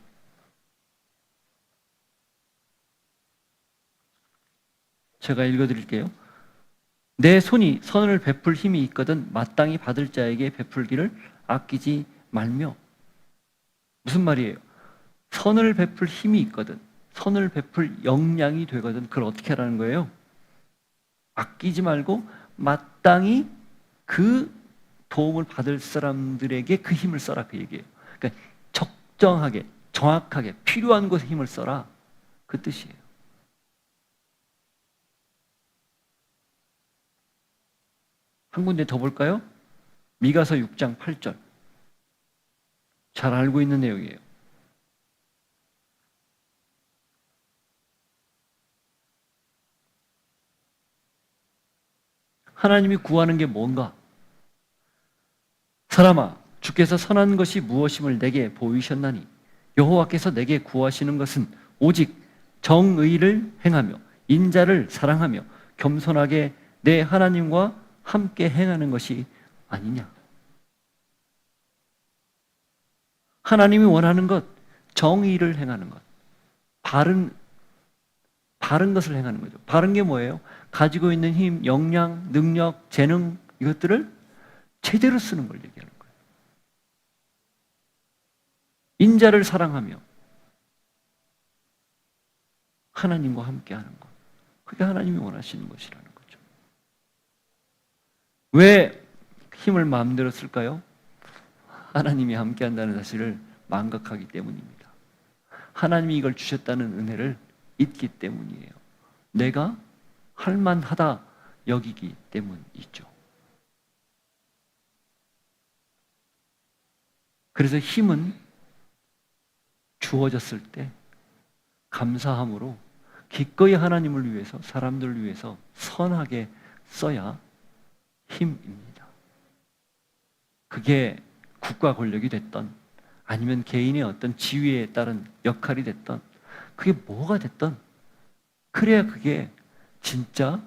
제가 읽어드릴게요. 내 손이 선을 베풀 힘이 있거든 마땅히 받을 자에게 베풀기를 아끼지 말며. 무슨 말이에요? 선을 베풀 힘이 있거든, 선을 베풀 역량이 되거든, 그걸 어떻게 하라는 거예요? 아끼지 말고 마땅히 그 도움을 받을 사람들에게 그 힘을 써라, 그 얘기예요. 그러니까 적정하게, 정확하게 필요한 곳에 힘을 써라, 그 뜻이에요. 한 군데 더 볼까요? 미가서 6장 8절. 잘 알고 있는 내용이에요. 하나님이 구하는 게 뭔가? 사람아, 주께서 선한 것이 무엇임을 내게 보이셨나니 여호와께서 내게 구하시는 것은 오직 정의를 행하며 인자를 사랑하며 겸손하게 내 하나님과 함께 행하는 것이 아니냐. 하나님이 원하는 것, 정의를 행하는 것, 바른 것을 행하는 거죠. 바른 게 뭐예요? 가지고 있는 힘, 역량, 능력, 재능, 이것들을 제대로 쓰는 걸 얘기하는 거예요. 인자를 사랑하며 하나님과 함께 하는 것, 그게 하나님이 원하시는 것이라는 거죠. 왜 힘을 마음대로 쓸까요? 하나님이 함께 한다는 사실을 망각하기 때문입니다. 하나님이 이걸 주셨다는 은혜를 잊기 때문이에요. 내가 할만하다 여기기 때문이죠. 그래서 힘은 주어졌을 때 감사함으로 기꺼이 하나님을 위해서, 사람들을 위해서 선하게 써야 힘입니다. 그게 국가 권력이 됐던, 아니면 개인의 어떤 지위에 따른 역할이 됐던, 그게 뭐가 됐던, 그래야 그게 진짜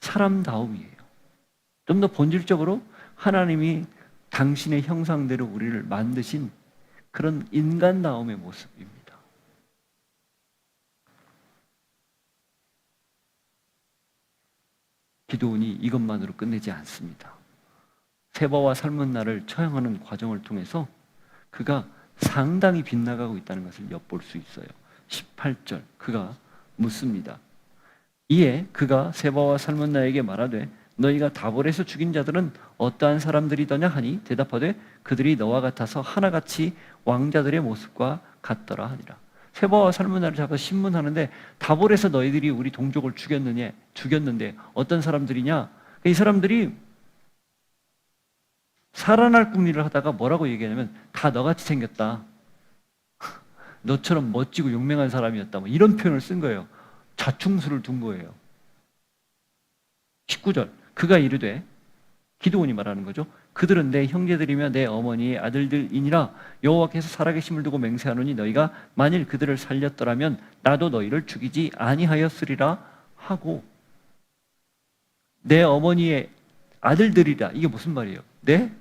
사람다움이에요. 좀 더 본질적으로 하나님이 당신의 형상대로 우리를 만드신 그런 인간다움의 모습입니다. 기도원이 이것만으로 끝내지 않습니다. 세바와 삶은 나를 처형하는 과정을 통해서 그가 상당히 빗나가고 있다는 것을 엿볼 수 있어요. 18절, 그가 묻습니다. 이에 그가 세바와 살문나에게 말하되 너희가 다볼에서 죽인 자들은 어떠한 사람들이더냐 하니 대답하되 그들이 너와 같아서 하나같이 왕자들의 모습과 같더라 하니라. 세바와 살문나를 잡아서 신문하는데 다볼에서 너희들이 우리 동족을 죽였는데 어떤 사람들이냐? 이 사람들이 살아날 궁리를 하다가 뭐라고 얘기하냐면 다 너같이 생겼다, 너처럼 멋지고 용맹한 사람이었다, 뭐 이런 표현을 쓴 거예요. 자충수를 둔 거예요. 19절, 그가 이르되, 기드온이 말하는 거죠. 그들은 내 형제들이며 내 어머니의 아들들이니라. 여호와께서 살아계심을 두고 맹세하노니 너희가 만일 그들을 살렸더라면 나도 너희를 죽이지 아니하였으리라 하고, 내 어머니의 아들들이라, 이게 무슨 말이에요? 내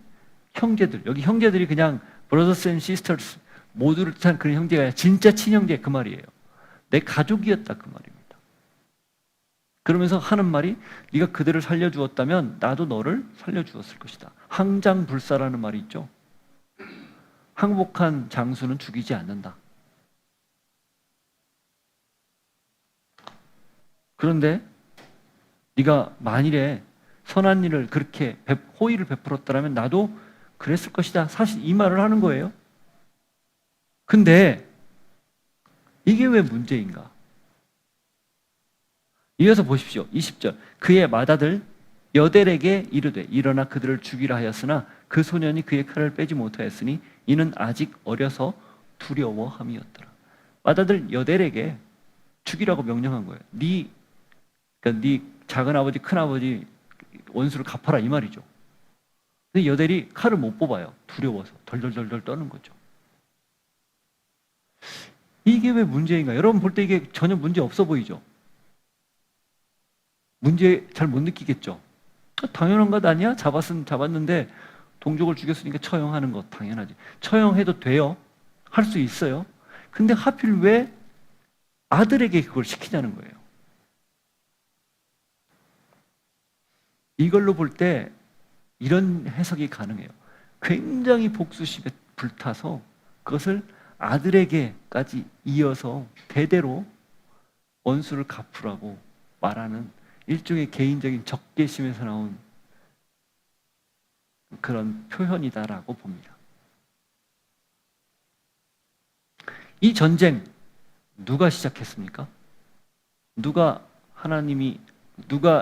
형제들. 여기 형제들이 그냥 brothers and sisters 모두를 뜻한 그런 형제가 아니라 진짜 친형제, 그 말이에요. 내 가족이었다, 그 말입니다. 그러면서 하는 말이 네가 그들을 살려주었다면 나도 너를 살려주었을 것이다. 항장불사라는 말이 있죠. 항복한 장수는 죽이지 않는다. 그런데 네가 만일에 선한 일을 그렇게 호의를 베풀었더라면 나도 그랬을 것이다. 사실 이 말을 하는 거예요. 근데 이게 왜 문제인가? 이어서 보십시오. 20절. 그의 맏아들 여델에게 이르되 일어나 그들을 죽이라 하였으나 그 소년이 그의 칼을 빼지 못하였으니 이는 아직 어려서 두려워함이었더라. 맏아들 여델에게 죽이라고 명령한 거예요. 그러니까 네 작은 아버지, 큰 아버지 원수를 갚아라, 이 말이죠. 근데 여델이 칼을 못 뽑아요. 두려워서 덜덜덜덜 떠는 거죠. 이게 왜 문제인가? 여러분 볼 때 이게 전혀 문제 없어 보이죠? 문제 잘 못 느끼겠죠? 당연한 것 아니야? 잡았는데 동족을 죽였으니까 처형하는 것 당연하지. 처형해도 돼요. 할 수 있어요. 근데 하필 왜 아들에게 그걸 시키냐는 거예요. 이걸로 볼 때 이런 해석이 가능해요. 굉장히 복수심에 불타서 그것을 아들에게까지 이어서 대대로 원수를 갚으라고 말하는 일종의 개인적인 적개심에서 나온 그런 표현이다라고 봅니다. 이 전쟁 누가 시작했습니까? 누가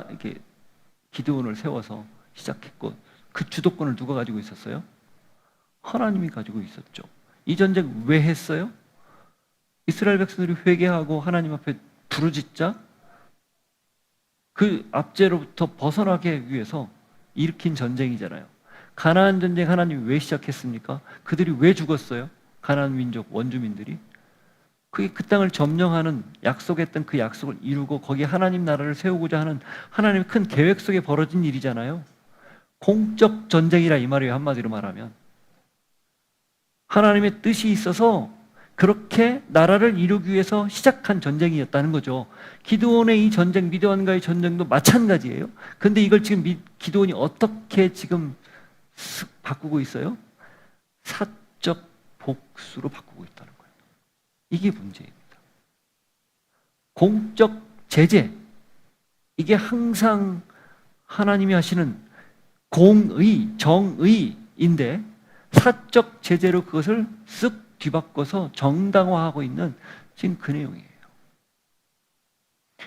이렇게 기드온을 세워서 시작했고 그 주도권을 누가 가지고 있었어요? 하나님이 가지고 있었죠. 이 전쟁 왜 했어요? 이스라엘 백성들이 회개하고 하나님 앞에 부르짖자 그 압제로부터 벗어나기 위해서 일으킨 전쟁이잖아요. 가나안 전쟁 하나님이 왜 시작했습니까? 그들이 왜 죽었어요? 가나안 민족 원주민들이 그게 그 땅을 점령하는 약속했던 그 약속을 이루고 거기에 하나님 나라를 세우고자 하는 하나님의 큰 계획 속에 벌어진 일이잖아요. 공적 전쟁이라 이 말이에요. 한마디로 말하면 하나님의 뜻이 있어서 그렇게 나라를 이루기 위해서 시작한 전쟁이었다는 거죠. 기드온의 이 전쟁, 미디안과의 전쟁도 마찬가지예요. 근데 이걸 지금 기드온이 어떻게 지금 바꾸고 있어요? 사적 복수로 바꾸고 있다는 거예요. 이게 문제입니다. 공적 제재, 이게 항상 하나님이 하시는 공의, 정의인데 사적 제재로 그것을 쓱 뒤바꿔서 정당화하고 있는 지금 그 내용이에요.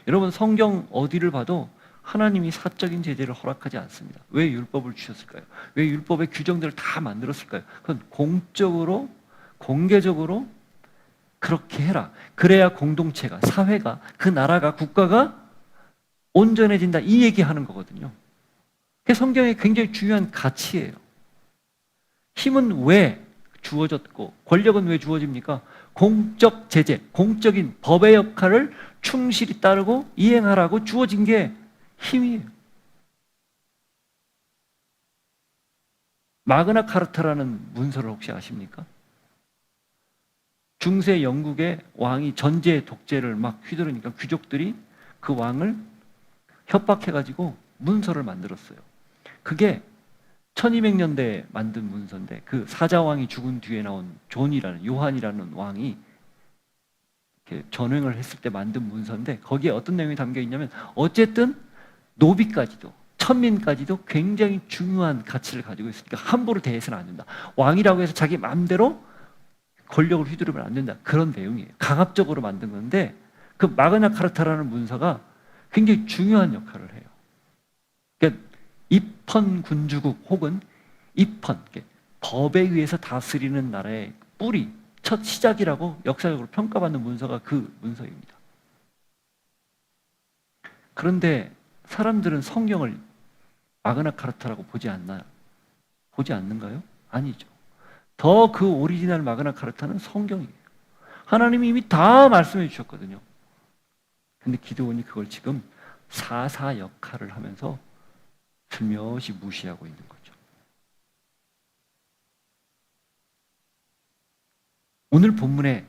여러분 성경 어디를 봐도 하나님이 사적인 제재를 허락하지 않습니다. 왜 율법을 주셨을까요? 왜 율법의 규정들을 다 만들었을까요? 그건 공적으로, 공개적으로 그렇게 해라. 그래야 공동체가, 사회가, 그 나라가, 국가가 온전해진다. 이 얘기하는 거거든요. 그게 성경의 굉장히 중요한 가치예요. 힘은 왜 주어졌고 권력은 왜 주어집니까? 공적 제재, 공적인 법의 역할을 충실히 따르고 이행하라고 주어진 게 힘이에요. 마그나 카르타라는 문서를 혹시 아십니까? 중세 영국의 왕이 전제 독재를 막 휘두르니까 귀족들이 그 왕을 협박해가지고 문서를 만들었어요. 그게 1200년대에 만든 문서인데 그 사자왕이 죽은 뒤에 나온 요한이라는 왕이 이렇게 전횡을 했을 때 만든 문서인데 거기에 어떤 내용이 담겨 있냐면 어쨌든 노비까지도 천민까지도 굉장히 중요한 가치를 가지고 있으니까 함부로 대해서는 안 된다. 왕이라고 해서 자기 마음대로 권력을 휘두르면 안 된다. 그런 내용이에요. 강압적으로 만든 건데 그 마그나 카르타라는 문서가 굉장히 중요한 역할을 해요. 그러니까 입헌 군주국 혹은 입헌, 법에 의해서 다스리는 나라의 뿌리, 첫 시작이라고 역사적으로 평가받는 문서가 그 문서입니다. 그런데 사람들은 성경을 마그나 카르타라고 보지 않나요? 보지 않는가요? 아니죠. 더 그 오리지널 마그나 카르타는 성경이에요. 하나님이 이미 다 말씀해 주셨거든요. 근데 기드온이 그걸 지금 사사 역할을 하면서 슬며시 무시하고 있는 거죠. 오늘 본문에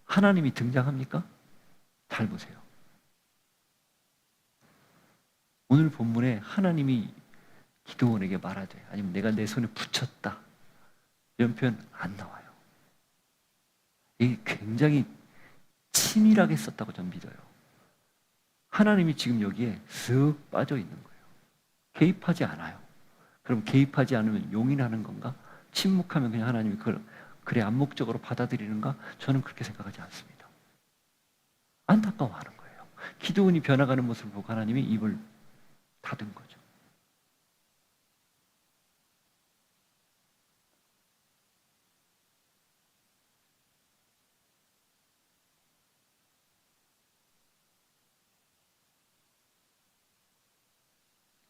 하나님이 등장합니까? 잘 보세요. 오늘 본문에 하나님이 기드온에게 말하되 아니면 내가 내 손에 붙였다 이런 표현 안 나와요. 이게 굉장히 치밀하게 썼다고 저는 믿어요. 하나님이 지금 여기에 쓱 빠져 있는 거예요. 개입하지 않아요. 그럼 개입하지 않으면 용인하는 건가? 침묵하면 그냥 하나님이 그걸 그래 암묵적으로 받아들이는가? 저는 그렇게 생각하지 않습니다. 안타까워하는 거예요. 기드온이 변화가는 모습을 보고 하나님이 입을 닫은 거죠.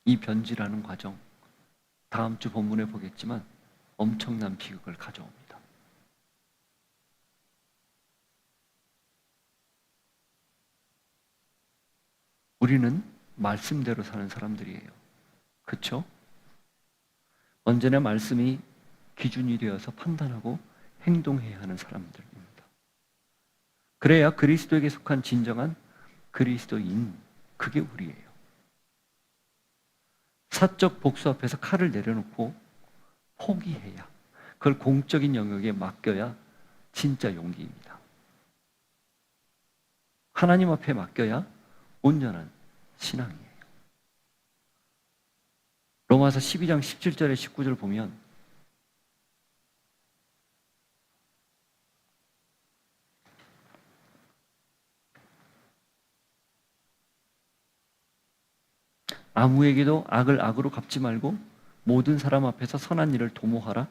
이 변질하는 과정, 다음 주 본문에 보겠지만 엄청난 비극을 가져옵니다. 우리는 말씀대로 사는 사람들이에요. 그렇죠? 언제나 말씀이 기준이 되어서 판단하고 행동해야 하는 사람들입니다. 그래야 그리스도에게 속한 진정한 그리스도인, 그게 우리예요. 사적 복수 앞에서 칼을 내려놓고 포기해야 그걸 공적인 영역에 맡겨야 진짜 용기입니다. 하나님 앞에 맡겨야 온전한 신앙이에요. 로마서 12장 17절에 19절 보면 아무에게도 악을 악으로 갚지 말고 모든 사람 앞에서 선한 일을 도모하라.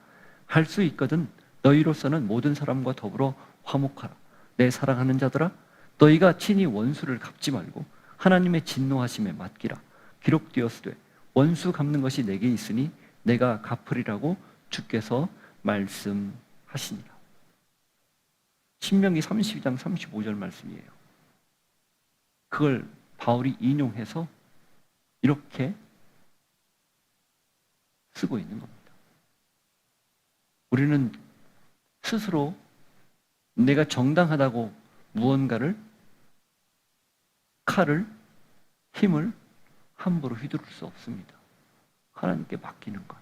할 수 있거든 너희로서는 모든 사람과 더불어 화목하라. 내 사랑하는 자들아, 너희가 친히 원수를 갚지 말고 하나님의 진노하심에 맡기라. 기록되었으되 원수 갚는 것이 내게 있으니 내가 갚으리라고 주께서 말씀하시니라. 신명기 32장 35절 말씀이에요. 그걸 바울이 인용해서 이렇게 쓰고 있는 겁니다. 우리는 스스로 내가 정당하다고 무언가를, 칼을, 힘을 함부로 휘두를 수 없습니다. 하나님께 맡기는 것,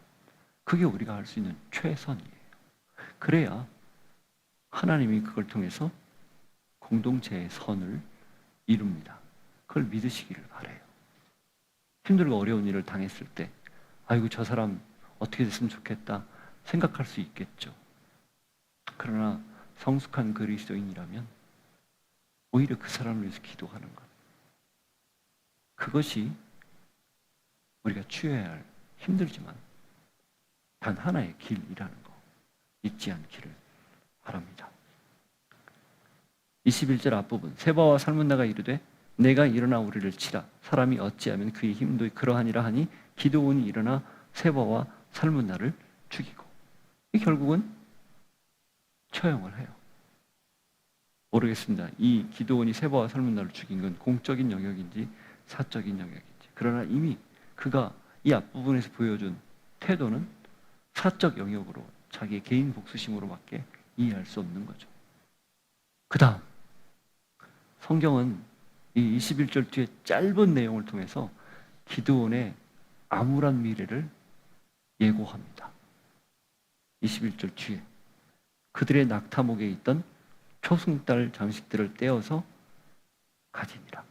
그게 우리가 할 수 있는 최선이에요. 그래야 하나님이 그걸 통해서 공동체의 선을 이룹니다. 그걸 믿으시기를 바라요. 힘들고 어려운 일을 당했을 때 아이고 저 사람 어떻게 됐으면 좋겠다 생각할 수 있겠죠. 그러나 성숙한 그리스도인이라면 오히려 그 사람을 위해서 기도하는 것, 그것이 우리가 취해야 할 힘들지만 단 하나의 길이라는 거 잊지 않기를 바랍니다. 21절 앞부분, 세바와 살문나가 이르되 내가 일어나 우리를 치라. 사람이 어찌하면 그의 힘도 그러하니라 하니 기드온이 일어나 세바와 살문나를 죽이고. 결국은 처형을 해요. 모르겠습니다. 이 기드온이 세바와 살문나를 죽인 건 공적인 영역인지 사적인 영역인지. 그러나 이미 그가 이 앞부분에서 보여준 태도는 사적 영역으로 자기의 개인 복수심으로밖에 이해할 수 없는 거죠. 그 다음 성경은 이 21절 뒤에 짧은 내용을 통해서 기드온의 암울한 미래를 예고합니다. 21절 뒤에 그들의 낙타목에 있던 초승달 장식들을 떼어서 가지니라.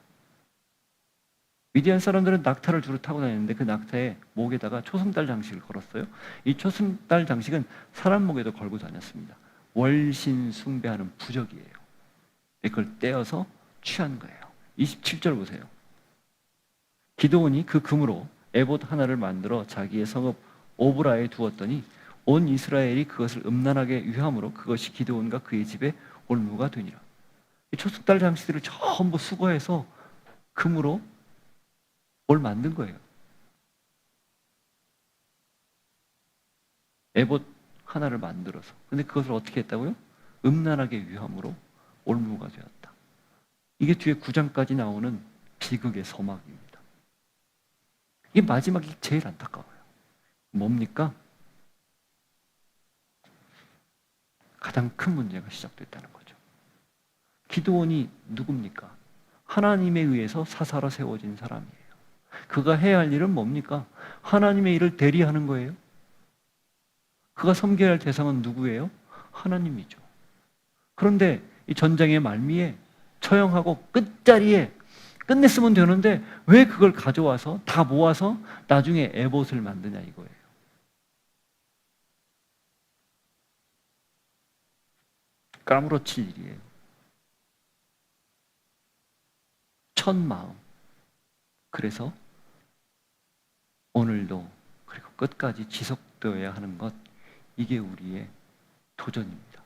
미디안 사람들은 낙타를 주로 타고 다녔는데 그 낙타의 목에다가 초승달 장식을 걸었어요. 이 초승달 장식은 사람 목에도 걸고 다녔습니다. 월신 숭배하는 부적이에요. 그걸 떼어서 취한 거예요. 27절 보세요. 기드온이 그 금으로 에봇 하나를 만들어 자기의 성읍 오브라에 두었더니 온 이스라엘이 그것을 음란하게 유함으로 그것이 기드온과 그의 집에 올무가 되니라. 이 초승달 장식들을 전부 수거해서 금으로 뭘 만든 거예요. 에봇 하나를 만들어서. 근데 그것을 어떻게 했다고요? 음란하게 유함으로 올무가 되었다. 이게 뒤에 9장까지 나오는 비극의 서막입니다. 이게 마지막이 제일 안타까워요. 뭡니까? 가장 큰 문제가 시작됐다는 거죠. 기드온이 누굽니까? 하나님에 의해서 사사로 세워진 사람이에요. 그가 해야 할 일은 뭡니까? 하나님의 일을 대리하는 거예요. 그가 섬겨야 할 대상은 누구예요? 하나님이죠. 그런데 이 전쟁의 말미에 처형하고 끝자리에 끝냈으면 되는데 왜 그걸 가져와서 다 모아서 나중에 에봇을 만드냐 이거예요. 까무러칠 일이에요. 첫 마음. 그래서 오늘도 그리고 끝까지 지속되어야 하는 것, 이게 우리의 도전입니다.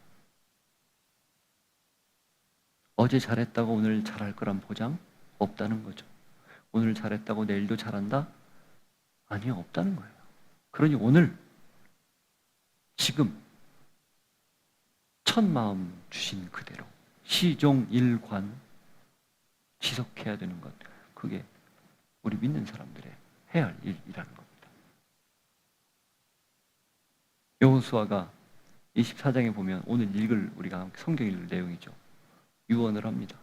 어제 잘했다고 오늘 잘할 거란 보장 없다는 거죠. 오늘 잘했다고 내일도 잘한다? 아니요, 없다는 거예요. 그러니 오늘 지금 첫 마음 주신 그대로 시종일관 지속해야 되는 것, 그게 우리 믿는 사람들의 해야 할 일이라는 겁니다. 여호수아가 24장에 보면 오늘 읽을 우리가 성경 읽을 내용이죠. 유언을 합니다.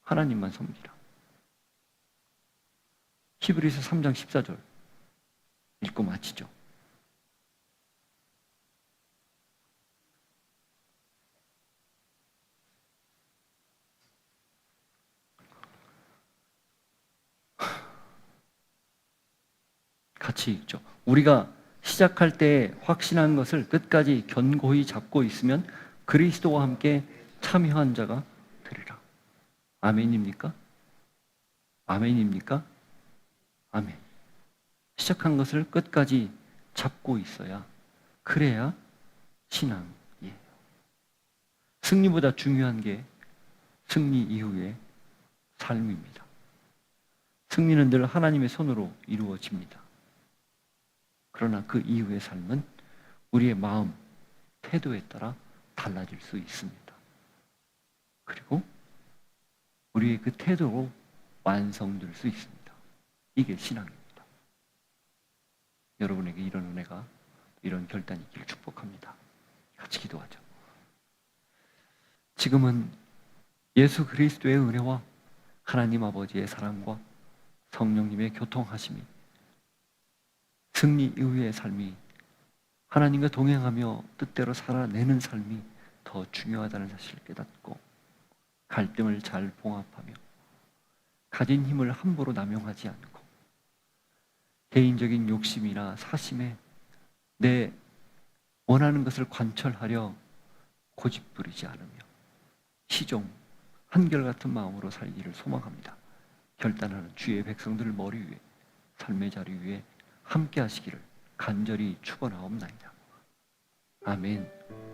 하나님만 섬기라. 히브리서 3장 14절 읽고 마치죠. 같이 읽죠. 우리가 시작할 때 확신한 것을 끝까지 견고히 잡고 있으면 그리스도와 함께 참여한 자가 되리라. 아멘입니까? 아멘입니까? 아멘. 시작한 것을 끝까지 잡고 있어야, 그래야 신앙이에요. 승리보다 중요한 게 승리 이후의 삶입니다. 승리는 늘 하나님의 손으로 이루어집니다. 그러나 그 이후의 삶은 우리의 마음, 태도에 따라 달라질 수 있습니다. 그리고 우리의 그 태도로 완성될 수 있습니다. 이게 신앙입니다. 여러분에게 이런 은혜가, 이런 결단이 있기를 축복합니다. 같이 기도하죠. 지금은 예수 그리스도의 은혜와 하나님 아버지의 사랑과 성령님의 교통하심이, 승리 이후의 삶이, 하나님과 동행하며 뜻대로 살아내는 삶이 더 중요하다는 사실을 깨닫고 갈등을 잘 봉합하며 가진 힘을 함부로 남용하지 않고 개인적인 욕심이나 사심에 내 원하는 것을 관철하려 고집부리지 않으며 시종, 한결같은 마음으로 살기를 소망합니다. 결단하는 주의 백성들을 머리 위에, 삶의 자리 위에 함께 하시기를 간절히 축원하옵나이다. 아멘.